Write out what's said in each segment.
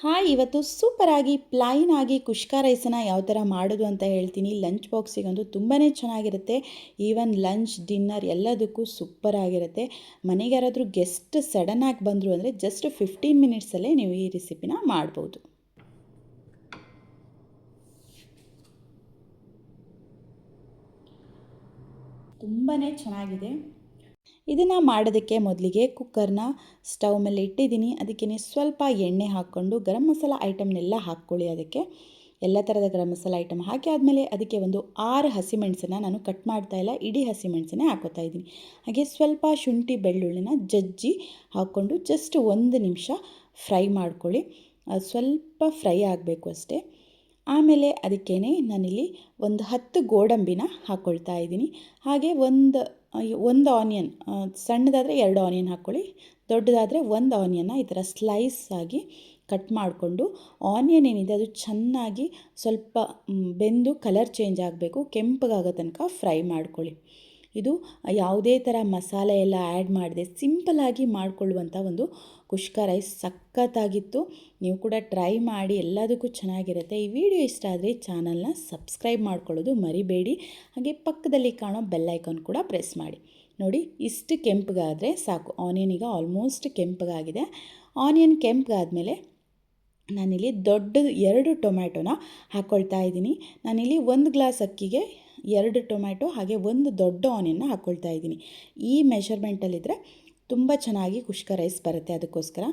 Hi, ಇವತ್ತು ಸೂಪರಾಗಿ plain ಆಗಿ ಕುಷ್ಕ ರೈಸನ್ನು ಯಾವ ಥರ ಮಾಡೋದು ಅಂತ ಹೇಳ್ತೀನಿ. ಲಂಚ್ ಬಾಕ್ಸಿಗಂತೂ ತುಂಬಾ ಚೆನ್ನಾಗಿರುತ್ತೆ. ಈವನ್ ಲಂಚ್ ಡಿನ್ನರ್ ಎಲ್ಲದಕ್ಕೂ ಸೂಪರಾಗಿರುತ್ತೆ. ಮನೆಗೆ ಯಾರಾದರೂ ಗೆಸ್ಟ್ ಸಡನ್ನಾಗಿ ಬಂದರು ಅಂದರೆ ಜಸ್ಟ್ 15 ಮಿನಿಟ್ಸಲ್ಲೇ ನೀವು ಈ ರೆಸಿಪಿನ ಮಾಡ್ಬೋದು. ತುಂಬಾ ಚೆನ್ನಾಗಿದೆ. ಇದನ್ನು ಮಾಡೋದಕ್ಕೆ ಮೊದಲಿಗೆ ಕುಕ್ಕರ್ನ ಸ್ಟವ್ ಮೇಲೆ ಇಟ್ಟಿದ್ದೀನಿ. ಅದಕ್ಕೆ ಸ್ವಲ್ಪ ಎಣ್ಣೆ ಹಾಕ್ಕೊಂಡು ಗರಂ ಮಸಾಲ ಐಟಮ್ನೆಲ್ಲ ಹಾಕ್ಕೊಳ್ಳಿ. ಅದಕ್ಕೆ ಎಲ್ಲ ಥರದ ಗರಂ ಮಸಾಲ ಐಟಮ್ ಹಾಕಿ ಆದಮೇಲೆ ಅದಕ್ಕೆ ಒಂದು 6 ಹಸಿಮೆಣಸನ್ನು ನಾನು ಕಟ್ ಮಾಡ್ತಾಯಿಲ್ಲ, ಇಡೀ ಹಸಿಮೆಣಸನ್ನೇ ಹಾಕೋತಾ ಇದ್ದೀನಿ. ಹಾಗೆ ಸ್ವಲ್ಪ ಶುಂಠಿ ಬೆಳ್ಳುಳ್ಳಿನ ಜಜ್ಜಿ ಹಾಕ್ಕೊಂಡು ಜಸ್ಟ್ 1 ನಿಮಿಷ ಫ್ರೈ ಮಾಡ್ಕೊಳ್ಳಿ. ಸ್ವಲ್ಪ ಫ್ರೈ ಆಗಬೇಕು ಅಷ್ಟೇ. ಆಮೇಲೆ ಅದಕ್ಕೇ ನಾನಿಲ್ಲಿ ಒಂದು 10 ಗೋಡಂಬಿನ ಹಾಕ್ಕೊಳ್ತಾ ಇದ್ದೀನಿ. ಹಾಗೆ ಒಂದು ಆನಿಯನ್, ಸಣ್ಣದಾದರೆ 2 ಆನಿಯನ್ ಹಾಕ್ಕೊಳ್ಳಿ, ದೊಡ್ಡದಾದರೆ 1 ಆನಿಯನ್ನ ಈ ಥರ ಸ್ಲೈಸ್ ಆಗಿ ಕಟ್ ಮಾಡಿಕೊಂಡು, ಆನಿಯನ್ ಏನಿದೆ ಅದು ಚೆನ್ನಾಗಿ ಸ್ವಲ್ಪ ಬೆಂದು ಕಲರ್ ಚೇಂಜ್ ಆಗಬೇಕು, ಕೆಂಪಗಾಗೋ ತನಕ ಫ್ರೈ ಮಾಡ್ಕೊಳ್ಳಿ. ಇದು ಯಾವುದೇ ಥರ ಮಸಾಲೆ ಎಲ್ಲ ಆ್ಯಡ್ ಮಾಡದೆ ಸಿಂಪಲ್ಲಾಗಿ ಮಾಡಿಕೊಳ್ಳುವಂಥ ಒಂದು ಕುಷ್ಕ ರೈಸ್ ಸಖತ್ತಾಗಿತ್ತು. ನೀವು ಕೂಡ ಟ್ರೈ ಮಾಡಿ, ಎಲ್ಲದಕ್ಕೂ ಚೆನ್ನಾಗಿರುತ್ತೆ. ಈ ವಿಡಿಯೋ ಇಷ್ಟ ಆದರೆ ಚಾನಲ್ನ ಸಬ್ಸ್ಕ್ರೈಬ್ ಮಾಡ್ಕೊಳ್ಳೋದು ಮರಿಬೇಡಿ. ಹಾಗೆ ಪಕ್ಕದಲ್ಲಿ ಕಾಣೋ ಬೆಲ್ ಐಕಾನ್ ಕೂಡ ಪ್ರೆಸ್ ಮಾಡಿ. ನೋಡಿ, ಇಷ್ಟು ಕೆಂಪಗಾದರೆ ಸಾಕು. ಆನಿಯನ್ ಈಗ ಆಲ್ಮೋಸ್ಟ್ ಕೆಂಪಗಾಗಿದೆ. ಆನಿಯನ್ ಕೆಂಪಗಾದಮೇಲೆ ನಾನಿಲ್ಲಿ ದೊಡ್ಡ 2 ಟೊಮ್ಯಾಟೊನ ಹಾಕ್ಕೊಳ್ತಾ ಇದ್ದೀನಿ. ನಾನಿಲ್ಲಿ 1 ಗ್ಲಾಸ್ ಅಕ್ಕಿಗೆ 2 ಟೊಮ್ಯಾಟೊ ಹಾಗೆ 1 ದೊಡ್ಡ ಆನಿಯನ್ನ ಹಾಕ್ಕೊಳ್ತಾ ಇದ್ದೀನಿ. ಈ ಮೆಷರ್ಮೆಂಟಲ್ಲಿದ್ದರೆ ತುಂಬ ಚೆನ್ನಾಗಿ ಕುಷ್ಕ ರೈಸ್ ಬರುತ್ತೆ. ಅದಕ್ಕೋಸ್ಕರ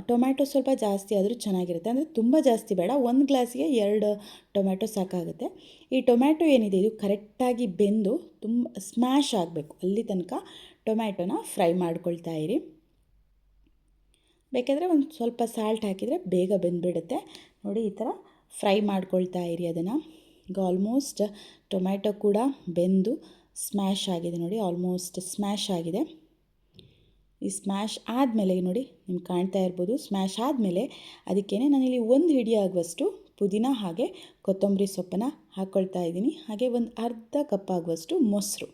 ಟೊಮ್ಯಾಟೊ ಸ್ವಲ್ಪ ಜಾಸ್ತಿ ಆದರೂ ಚೆನ್ನಾಗಿರುತ್ತೆ. ಅಂದರೆ ತುಂಬ ಜಾಸ್ತಿ ಬೇಡ, 1 ಗ್ಲಾಸಿಗೆ 2 ಟೊಮ್ಯಾಟೊ ಸಾಕಾಗುತ್ತೆ. ಈ ಟೊಮ್ಯಾಟೊ ಏನಿದೆ ಇದು ಕರೆಕ್ಟಾಗಿ ಬೆಂದು ಸ್ಮ್ಯಾಶ್ ಆಗಬೇಕು. ಅಲ್ಲಿ ತನಕ ಟೊಮ್ಯಾಟೊನ ಫ್ರೈ ಮಾಡ್ಕೊಳ್ತಾ ಇರಿ. ಬೇಕಾದರೆ ಒಂದು ಸ್ವಲ್ಪ ಸಾಲ್ಟ್ ಹಾಕಿದರೆ ಬೇಗ ಬೆಂದುಬಿಡುತ್ತೆ. ನೋಡಿ, ಈ ಥರ ಫ್ರೈ ಮಾಡ್ಕೊಳ್ತಾ ಇರಿ ಅದನ್ನು. ಈಗ ಆಲ್ಮೋಸ್ಟ್ ಟೊಮ್ಯಾಟೊ ಕೂಡ ಬೆಂದು ಸ್ಮ್ಯಾಶ್ ಆಗಿದೆ. ನೋಡಿ, ಆಲ್ಮೋಸ್ಟ್ ಸ್ಮ್ಯಾಶ್ ಆಗಿದೆ. ಈ ಸ್ಮ್ಯಾಶ್ ಆದಮೇಲೆ ನೋಡಿ, ನಿಮ್ಗೆ ಕಾಣ್ತಾ ಇರ್ಬೋದು, ಸ್ಮ್ಯಾಶ್ ಆದಮೇಲೆ ಅದಕ್ಕೇ ನಾನಿಲ್ಲಿ 1 ಹಿಡಿ ಆಗುವಷ್ಟು ಪುದೀನ ಹಾಗೆ ಕೊತ್ತಂಬರಿ ಸೊಪ್ಪನ್ನು ಹಾಕ್ಕೊಳ್ತಾ ಇದ್ದೀನಿ. ಹಾಗೆ ಒಂದು ಅರ್ಧ ಕಪ್ ಆಗುವಷ್ಟು ಮೊಸರು,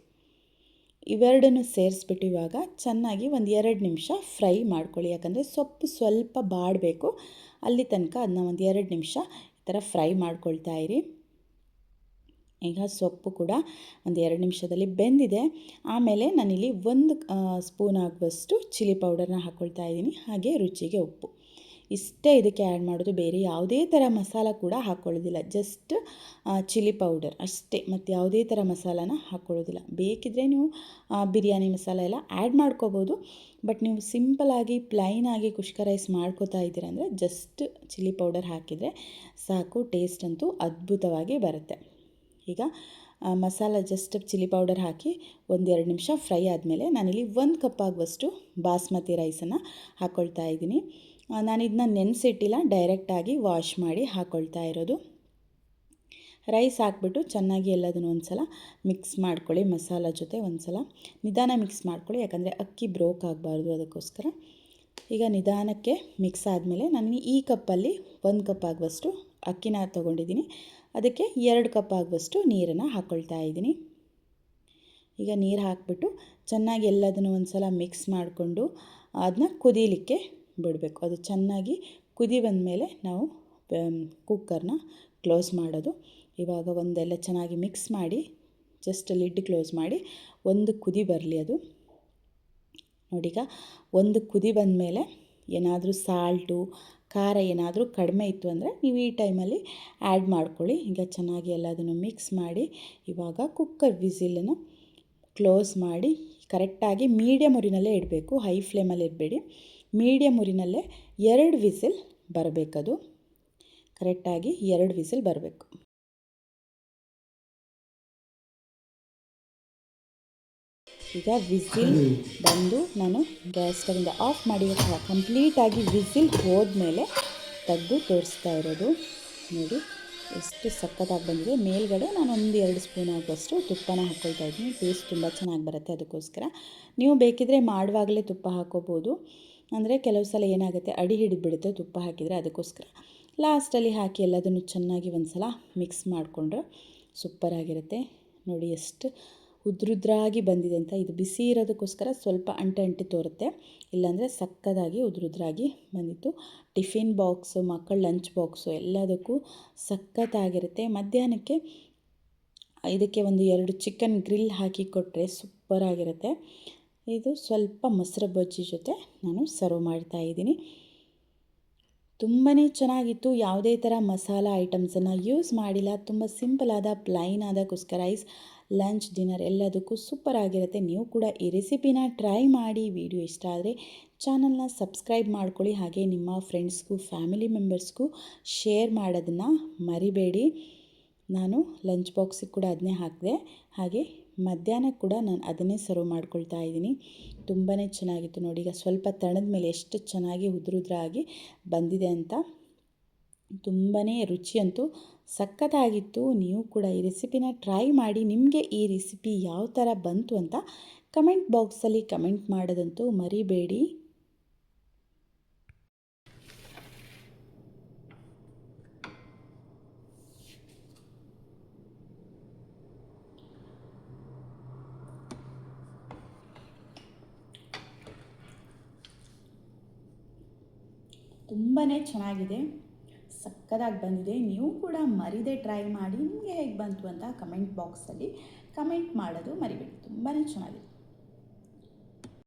ಇವೆರಡನ್ನು ಸೇರಿಸ್ಬಿಟ್ಟು ಇವಾಗ ಚೆನ್ನಾಗಿ ಒಂದು 2 ನಿಮಿಷ ಫ್ರೈ ಮಾಡ್ಕೊಳ್ಳಿ. ಯಾಕಂದರೆ ಸೊಪ್ಪು ಸ್ವಲ್ಪ ಬಾಡಬೇಕು, ಅಲ್ಲಿ ತನಕ ಅದನ್ನ ಒಂದು 2 ನಿಮಿಷ ಈ ಥರ ಫ್ರೈ ಮಾಡ್ಕೊಳ್ತಾ ಇರಿ. ಈಗ ಸೊಪ್ಪು ಕೂಡ ಒಂದು 2 ನಿಮಿಷದಲ್ಲಿ ಬೆಂದಿದೆ. ಆಮೇಲೆ ನಾನಿಲ್ಲಿ 1 ಸ್ಪೂನ್ ಆಗುವಷ್ಟು ಚಿಲ್ಲಿ ಪೌಡರ್ನ ಹಾಕ್ಕೊಳ್ತಾ ಇದ್ದೀನಿ. ಹಾಗೆ ರುಚಿಗೆ ಉಪ್ಪು, ಇಷ್ಟೇ ಇದಕ್ಕೆ ಆ್ಯಡ್ ಮಾಡೋದು. ಬೇರೆ ಯಾವುದೇ ಥರ ಮಸಾಲ ಕೂಡ ಹಾಕ್ಕೊಳ್ಳೋದಿಲ್ಲ, ಜಸ್ಟ್ ಚಿಲ್ಲಿ ಪೌಡರ್ ಅಷ್ಟೇ, ಮತ್ತು ಯಾವುದೇ ಥರ ಮಸಾಲಾನ ಹಾಕ್ಕೊಳ್ಳೋದಿಲ್ಲ. ಬೇಕಿದ್ದರೆ ನೀವು ಬಿರಿಯಾನಿ ಮಸಾಲ ಎಲ್ಲ ಆ್ಯಡ್ ಮಾಡ್ಕೋಬೋದು. ಬಟ್ ನೀವು ಸಿಂಪಲಾಗಿ ಪ್ಲೈನಾಗಿ ಕುಷ್ಕ ರೈಸ್ ಮಾಡ್ಕೋತಾ ಇದ್ದೀರ ಅಂದರೆ ಜಸ್ಟ್ ಚಿಲ್ಲಿ ಪೌಡರ್ ಹಾಕಿದರೆ ಸಾಕು. ಟೇಸ್ಟ್ ಅಂತೂ ಅದ್ಭುತವಾಗಿ ಬರುತ್ತೆ. ಈಗ ಮಸಾಲ ಜಸ್ಟ್ ಚಿಲ್ಲಿ ಪೌಡರ್ ಹಾಕಿ 1-2 ನಿಮಿಷ ಫ್ರೈ ಆದಮೇಲೆ ನಾನಿಲ್ಲಿ 1 ಕಪ್ ಆಗುವಷ್ಟು ಬಾಸ್ಮತಿ ರೈಸನ್ನು ಹಾಕ್ಕೊಳ್ತಾ ಇದ್ದೀನಿ. ನಾನಿದನ್ನ ನೆನೆಸಿಟ್ಟಿಲ್ಲ, ಡೈರೆಕ್ಟಾಗಿ ವಾಶ್ ಮಾಡಿ ಹಾಕ್ಕೊಳ್ತಾ ಇರೋದು. ರೈಸ್ ಹಾಕ್ಬಿಟ್ಟು ಚೆನ್ನಾಗಿ ಎಲ್ಲದನ್ನು ಒಂದು ಸಲ ಮಿಕ್ಸ್ ಮಾಡ್ಕೊಳ್ಳಿ. ಮಸಾಲ ಜೊತೆ ಒಂದು ಸಲ ನಿಧಾನ ಮಿಕ್ಸ್ ಮಾಡ್ಕೊಳ್ಳಿ, ಯಾಕಂದರೆ ಅಕ್ಕಿ ಬ್ರೋಕ್ ಆಗಬಾರ್ದು, ಅದಕ್ಕೋಸ್ಕರ. ಈಗ ನಿಧಾನಕ್ಕೆ ಮಿಕ್ಸ್ ಆದಮೇಲೆ ನಾನು ಈ ಕಪ್ಪಲ್ಲಿ 1 ಕಪ್ ಆಗುವಷ್ಟು ಅಕ್ಕಿನ ತೊಗೊಂಡಿದ್ದೀನಿ. ಅದಕ್ಕೆ 2 ಕಪ್ ಆಗುವಷ್ಟು ನೀರನ್ನು ಹಾಕ್ಕೊಳ್ತಾ ಇದ್ದೀನಿ. ಈಗ ನೀರು ಹಾಕಿಬಿಟ್ಟು ಚೆನ್ನಾಗಿ ಎಲ್ಲದನ್ನು ಒಂದು ಸಲ ಮಿಕ್ಸ್ ಮಾಡಿಕೊಂಡು ಅದನ್ನ ಕುದೀಲಿಕ್ಕೆ ಬಿಡಬೇಕು. ಅದು ಚೆನ್ನಾಗಿ ಕುದಿ ಬಂದಮೇಲೆ ನಾವು ಕುಕ್ಕರ್ನ ಕ್ಲೋಸ್ ಮಾಡೋದು. ಇವಾಗ ಒಂದೆಲ್ಲ ಚೆನ್ನಾಗಿ ಮಿಕ್ಸ್ ಮಾಡಿ ಜಸ್ಟ್ ಲಿಡ್ ಕ್ಲೋಸ್ ಮಾಡಿ ಒಂದು ಕುದಿ ಬರಲಿ ಅದು. ನೋಡೀಗ ಒಂದು ಕುದಿ ಬಂದಮೇಲೆ ಏನಾದರೂ ಸಾಲ್ಟು ಖಾರ ಏನಾದರೂ ಕಡಿಮೆ ಇತ್ತು ಅಂದರೆ ನೀವು ಈ ಟೈಮಲ್ಲಿ ಆ್ಯಡ್ ಮಾಡ್ಕೊಳ್ಳಿ. ಈಗ ಚೆನ್ನಾಗಿ ಎಲ್ಲದನ್ನು ಮಿಕ್ಸ್ ಮಾಡಿ ಇವಾಗ ಕುಕ್ಕರ್ ವಿಸಿಲನ್ನು ಕ್ಲೋಸ್ ಮಾಡಿ ಕರೆಕ್ಟಾಗಿ ಮೀಡಿಯಮ್ ಉರಿನಲ್ಲೇ ಇಡಬೇಕು, ಹೈ ಫ್ಲೇಮಲ್ಲಿ ಇಡಬೇಡಿ. Medium ಉರಿನಲ್ಲೇ 2 whistle ಬರಬೇಕದು. ಕರೆಕ್ಟಾಗಿ 2 ವಿಸಿಲ್ ಬರಬೇಕು. ಈಗ ವಿಸಿಲ್ ಬಂದು ನಾನು ಗ್ಯಾಸ್ ಸ್ಟವಿಂದ ಆಫ್ ಮಾಡಿ ಕಂಪ್ಲೀಟಾಗಿ ವಿಸಿಲ್ ಹೋದ್ಮೇಲೆ ತೆಗೆದು ತೋರಿಸ್ತಾ ಇರೋದು. ನೋಡಿ ಎಷ್ಟು ಸಖತ್ತಾಗಿ ಬಂದಿದೆ. ಮೇಲ್ಗಡೆ ನಾನು 1-2 ಸ್ಪೂನ್ ಆಗುವಷ್ಟು ತುಪ್ಪನ ಹಾಕ್ಕೊಳ್ತಾ ಇದ್ದೀನಿ. ಟೇಸ್ಟ್ ತುಂಬ ಚೆನ್ನಾಗಿ ಬರುತ್ತೆ, ಅದಕ್ಕೋಸ್ಕರ. ನೀವು ಬೇಕಿದ್ದರೆ ಮಾಡುವಾಗಲೇ ತುಪ್ಪ ಹಾಕ್ಕೋಬೋದು. ಅಂದರೆ ಕೆಲವು ಸಲ ಏನಾಗುತ್ತೆ, ಅಡಿ ಹಿಡಿದ್ಬಿಡುತ್ತೆ ತುಪ್ಪ ಹಾಕಿದರೆ, ಅದಕ್ಕೋಸ್ಕರ ಲಾಸ್ಟಲ್ಲಿ ಹಾಕಿ ಎಲ್ಲದನ್ನು ಚೆನ್ನಾಗಿ ಒಂದು ಸಲ ಮಿಕ್ಸ್ ಮಾಡಿಕೊಂಡ್ರೆ ಸೂಪರಾಗಿರುತ್ತೆ. ನೋಡಿ ಎಷ್ಟು ಉದ್ರುದ್ರಾಗಿ ಬಂದಿದೆ ಅಂತ. ಇದು ಬಿಸಿ ಇರೋದಕ್ಕೋಸ್ಕರ ಸ್ವಲ್ಪ ಅಂಟು ತೋರುತ್ತೆ, ಇಲ್ಲಾಂದರೆ ಸಕ್ಕದಾಗಿ ಉದ್ರುದ್ರಾಗಿ ಬಂದಿತ್ತು. ಟಿಫಿನ್ ಬಾಕ್ಸು, ಮಕ್ಕಳ ಲಂಚ್ ಬಾಕ್ಸು ಎಲ್ಲದಕ್ಕೂ ಸಖತ್ತಾಗಿರುತ್ತೆ. ಮಧ್ಯಾಹ್ನಕ್ಕೆ ಇದಕ್ಕೆ ಒಂದು 2 ಚಿಕನ್ ಗ್ರಿಲ್ ಹಾಕಿ ಕೊಟ್ಟರೆ ಸೂಪರಾಗಿರುತ್ತೆ. ಇದು ಸ್ವಲ್ಪ ಮೊಸರು ಬಜ್ಜಿ ಜೊತೆ ನಾನು ಸರ್ವ್ ಮಾಡ್ತಾಯಿದ್ದೀನಿ. ತುಂಬಾ ಚೆನ್ನಾಗಿತ್ತು. ಯಾವುದೇ ಥರ ಮಸಾಲ ಐಟಮ್ಸನ್ನು ಯೂಸ್ ಮಾಡಿಲ್ಲ. ತುಂಬ ಸಿಂಪಲಾದ ಪ್ಲೈನ್ ಆದ ಕುಸ್ಕ ರೈಸ್ ಲಂಚ್ ಡಿನ್ನರ್ ಎಲ್ಲದಕ್ಕೂ ಸೂಪರ್ ಆಗಿರುತ್ತೆ. ನೀವು ಕೂಡ ಈ ರೆಸಿಪಿನ ಟ್ರೈ ಮಾಡಿ. ವಿಡಿಯೋ ಇಷ್ಟ ಆದರೆ ಚಾನಲ್ನ ಸಬ್ಸ್ಕ್ರೈಬ್ ಮಾಡ್ಕೊಳ್ಳಿ. ಹಾಗೆ ನಿಮ್ಮ ಫ್ರೆಂಡ್ಸ್ಗೂ ಫ್ಯಾಮಿಲಿ ಮೆಂಬರ್ಸ್ಗೂ ಶೇರ್ ಮಾಡೋದನ್ನು ಮರಿಬೇಡಿ. ನಾನು ಲಂಚ್ ಬಾಕ್ಸಿಗೆ ಕೂಡ ಅದನ್ನೇ ಹಾಕಿದೆ. ಹಾಗೆ ಮಧ್ಯಾಹ್ನ ಕೂಡ ನಾನು ಅದನ್ನೇ ಸರ್ವ್ ಮಾಡ್ಕೊಳ್ತಾ ಇದ್ದೀನಿ. ತುಂಬಾ ಚೆನ್ನಾಗಿತ್ತು ನೋಡಿ. ಈಗ ಸ್ವಲ್ಪ ತಣದ ಮೇಲೆ ಎಷ್ಟು ಚೆನ್ನಾಗಿ ಉದ್ರುದ್ರಾಗಿ ಬಂದಿದೆ ಅಂತ. ತುಂಬಾ ರುಚಿಯಂತೂ ಸಖತ್ತಾಗಿತ್ತು. ನೀವು ಕೂಡ ಈ ರೆಸಿಪಿನ ಟ್ರೈ ಮಾಡಿ. ನಿಮಗೆ ಈ ರೆಸಿಪಿ ಯಾವ ಥರ ಬಂತು ಅಂತ ಕಮೆಂಟ್ ಬಾಕ್ಸಲ್ಲಿ ಕಮೆಂಟ್ ಮಾಡೋದಂತೂ ಮರಿಬೇಡಿ. ತುಂಬಾ ಚೆನ್ನಾಗಿದೆ, ಸಕ್ಕತ್ತಾಗಿ ಬಂದಿದೆ. ನೀವು ಕೂಡ ಮರಿದೇ ಟ್ರೈ ಮಾಡಿ. ನಿಮಗೆ ಹೇಗೆ ಬಂತು ಅಂತ ಕಮೆಂಟ್ ಬಾಕ್ಸಲ್ಲಿ ಕಮೆಂಟ್ ಮಾಡೋದು ಮರಿಬೇಡಿ. ತುಂಬಾ ಚೆನ್ನಾಗಿದೆ.